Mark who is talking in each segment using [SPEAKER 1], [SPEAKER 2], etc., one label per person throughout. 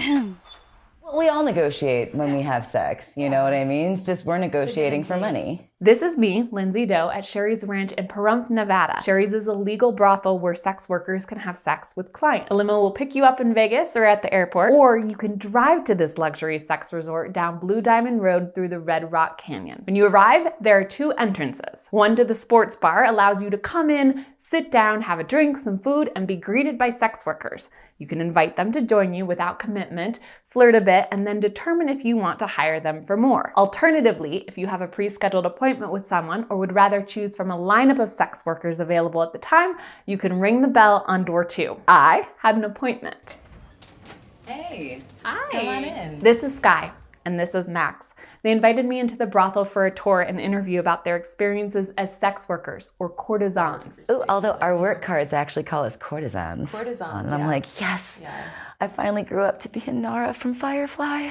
[SPEAKER 1] Well, we all negotiate when we have sex, you know what I mean? It's just we're negotiating for money.
[SPEAKER 2] This is me, Lindsay Doe, at Sherry's Ranch in Pahrump, Nevada. Sherry's is a legal brothel where sex workers can have sex with clients. A limo will pick you up in Vegas or at the airport, or you can drive to this luxury sex resort down Blue Diamond Road through the Red Rock Canyon. When you arrive, there are two entrances. One to the sports bar allows you to come in, sit down, have a drink, some food, and be greeted by sex workers. You can invite them to join you without commitment, flirt a bit, and then determine if you want to hire them for more. Alternatively, if you have a pre-scheduled appointment with someone or would rather choose from a lineup of sex workers available at the time, you can ring the bell on door 2. I had an appointment.
[SPEAKER 1] Hey.
[SPEAKER 2] Hi.
[SPEAKER 1] Come on in.
[SPEAKER 2] This is Sky, and this is Max. They invited me into the brothel for a tour and interview about their experiences as sex workers or courtesans.
[SPEAKER 1] Ooh, although our work cards actually call us courtesans.
[SPEAKER 2] Courtesans,
[SPEAKER 1] And I'm like, yes, I finally grew up to be a Nara from Firefly.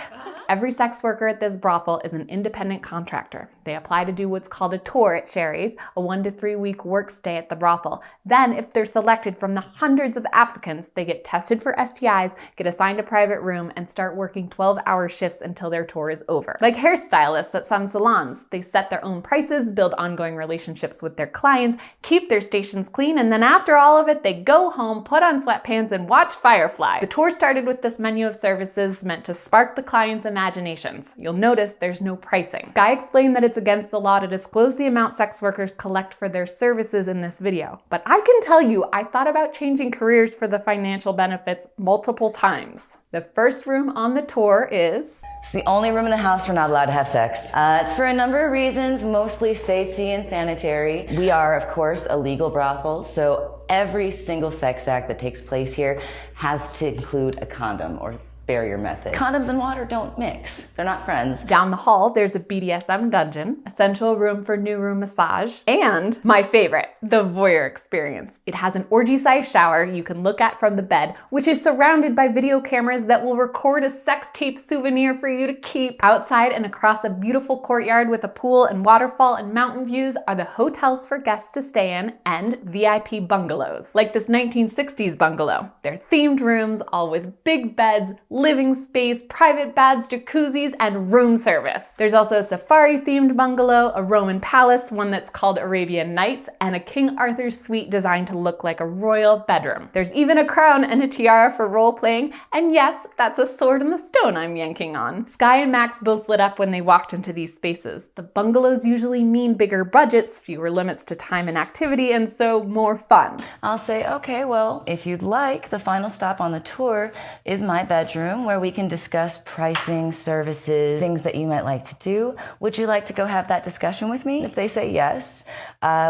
[SPEAKER 2] Every sex worker at this brothel is an independent contractor. They apply to do what's called a tour at Sherry's, a 1 to 3 week work stay at the brothel. Then, if they're selected from the hundreds of applicants, they get tested for STIs, get assigned a private room, and start working 12-hour shifts until their tour is over. Like hairstylists at some salons, they set their own prices, build ongoing relationships with their clients, keep their stations clean, and then after all of it, they go home, put on sweatpants, and watch Firefly. The tour started with this menu of services meant to spark the client's imaginations. You'll notice there's no pricing. Sky explained that it's against the law to disclose the amount sex workers collect for their services in this video. But I can tell you, I thought about changing careers for the financial benefits multiple times. The first room on the tour is...
[SPEAKER 1] It's the only room in the house we're not allowed to have sex. It's for a number of reasons, mostly safety and sanitary. We are, of course, a legal brothel, so every single sex act that takes place here has to include a condom or barrier method. Condoms and water don't mix. They're not friends.
[SPEAKER 2] Down the hall, there's a BDSM dungeon, a central room for new room massage, and my favorite, the voyeur experience. It has an orgy-sized shower you can look at from the bed, which is surrounded by video cameras that will record a sex tape souvenir for you to keep. Outside and across a beautiful courtyard with a pool and waterfall and mountain views are the hotels for guests to stay in and VIP bungalows. Like this 1960s bungalow. They're themed rooms, all with big beds, living space, private baths, jacuzzis, and room service. There's also a safari-themed bungalow, a Roman palace, one that's called Arabian Nights, and a King Arthur suite designed to look like a royal bedroom. There's even a crown and a tiara for role-playing, and yes, that's a sword in the stone I'm yanking on. Sky and Max both lit up when they walked into these spaces. The bungalows usually mean bigger budgets, fewer limits to time and activity, and so more fun.
[SPEAKER 1] I'll say, okay, well, if you'd like, the final stop on the tour is my bedroom, where we can discuss pricing, services, things that you might like to do. Would you like to go have that discussion with me? If they say yes,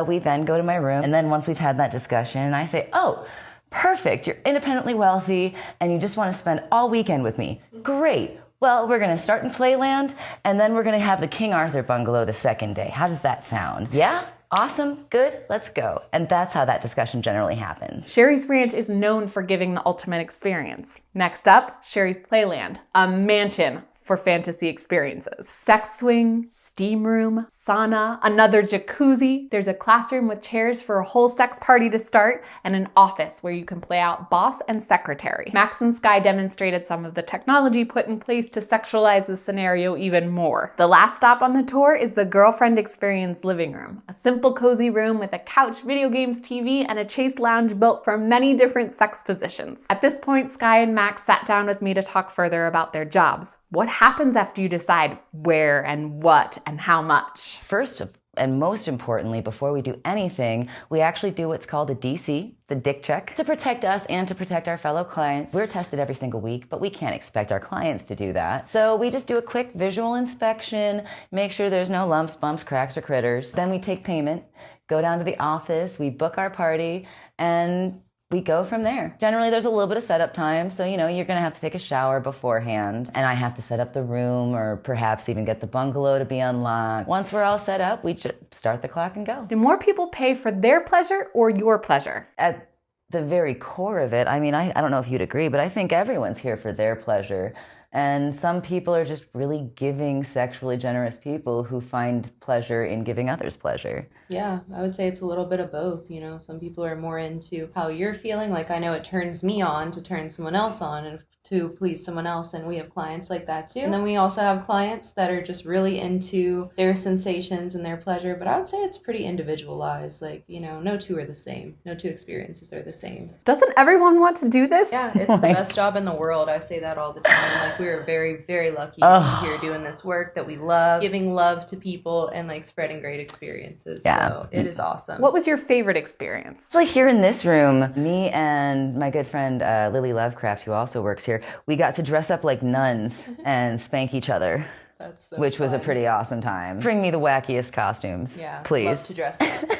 [SPEAKER 1] we then go to my room. And then once we've had that discussion, and I say, oh, perfect, you're independently wealthy, and you just want to spend all weekend with me. Great. Well, we're going to start in Playland, and then we're going to have the King Arthur bungalow the second day. How does that sound? Yeah? Awesome, good, let's go. And that's how that discussion generally happens.
[SPEAKER 2] Sherry's Ranch is known for giving the ultimate experience. Next up, Sherry's Playland, a mansion for fantasy experiences. Sex swing, steam room, sauna, another jacuzzi. There's a classroom with chairs for a whole sex party to start, and an office where you can play out boss and secretary. Max and Sky demonstrated some of the technology put in place to sexualize the scenario even more. The last stop on the tour is the Girlfriend Experience living room, a simple cozy room with a couch, video games, TV, and a chaise lounge built for many different sex positions. At this point, Sky and Max sat down with me to talk further about their jobs. What happens after you decide where and what and how much?
[SPEAKER 1] First and most importantly, before we do anything, we actually do what's called a DC. It's a dick check to protect us and to protect our fellow clients. We're tested every single week, but we can't expect our clients to do that. So we just do a quick visual inspection, make sure there's no lumps, bumps, cracks, or critters. Then we take payment, go down to the office, we book our party, and we go from there. Generally, there's a little bit of setup time, so you're going to have to take a shower beforehand, and I have to set up the room or perhaps even get the bungalow to be unlocked. Once we're all set up, we just start the clock and go.
[SPEAKER 2] Do more people pay for their pleasure or your pleasure?
[SPEAKER 1] At the very core of it, I mean, I don't know if you'd agree, but I think everyone's here for their pleasure. And some people are just really giving, sexually generous people who find pleasure in giving others pleasure.
[SPEAKER 3] Yeah, I would say it's a little bit of both. Some people are more into how you're feeling. Like, I know it turns me on to turn someone else on. And to please someone else, and we have clients like that too. And then we also have clients that are just really into their sensations and their pleasure, but I would say it's pretty individualized. Like, you know, no two are the same. No two experiences are the same.
[SPEAKER 2] Doesn't everyone want to do this?
[SPEAKER 3] Yeah, it's the best job in the world. I say that all the time. Like, we are very, very lucky to be here doing this work that we love, giving love to people and like spreading great experiences.
[SPEAKER 1] Yeah.
[SPEAKER 3] So it is awesome.
[SPEAKER 2] What was your favorite experience?
[SPEAKER 1] Like here in this room, me and my good friend Lily Lovecraft, who also works here, we got to dress up like nuns and spank each other.
[SPEAKER 3] That's so
[SPEAKER 1] which was a
[SPEAKER 3] fun.
[SPEAKER 1] pretty awesome time. Bring me the wackiest costumes,
[SPEAKER 3] Yeah,
[SPEAKER 1] please.
[SPEAKER 3] love to dress up.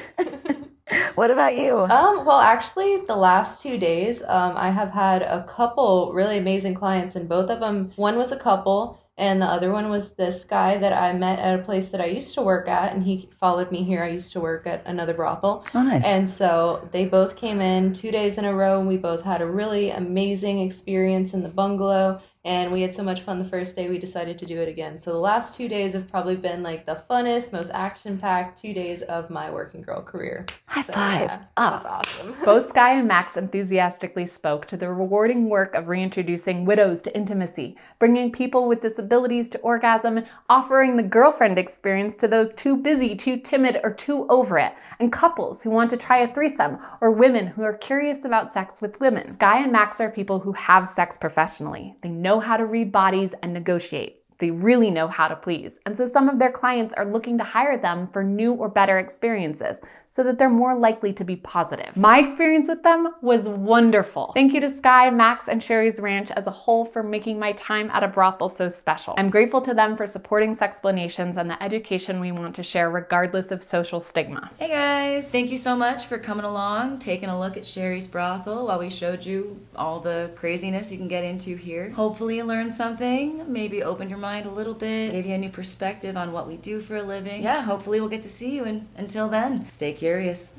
[SPEAKER 1] What about you?
[SPEAKER 3] Well, actually, the last 2 days, I have had a couple really amazing clients, and both of them, one was a couple, and the other one was this guy that I met at a place that I used to work at, and he followed me here. I used to work at another brothel.
[SPEAKER 1] Oh, nice.
[SPEAKER 3] And so they both came in 2 days in a row, and we both had a really amazing experience in the bungalow. And we had so much fun the first day, we decided to do it again. So the last 2 days have probably been like the funnest, most action-packed 2 days of my working girl career.
[SPEAKER 1] High five.
[SPEAKER 3] Yeah,
[SPEAKER 1] Oh.
[SPEAKER 3] that's awesome.
[SPEAKER 2] Both Sky and Max enthusiastically spoke to the rewarding work of reintroducing widows to intimacy, bringing people with disabilities to orgasm, and offering the girlfriend experience to those too busy, too timid, or too over it, and couples who want to try a threesome, or women who are curious about sex with women. Sky and Max are people who have sex professionally. They know how to read bodies and negotiate. They really know how to please. And so some of their clients are looking to hire them for new or better experiences so that they're more likely to be positive. My experience with them was wonderful. Thank you to Sky, Max, and Sherry's Ranch as a whole for making my time at a brothel so special. I'm grateful to them for supporting Sexplanations and the education we want to share regardless of social stigma.
[SPEAKER 4] Hey guys, thank you so much for coming along, taking a look at Sherry's Brothel while we showed you all the craziness you can get into here. Hopefully you learned something, maybe opened your mind a little bit, gave you a new perspective on what we do for a living. Yeah, hopefully we'll get to see you, and until then, stay curious.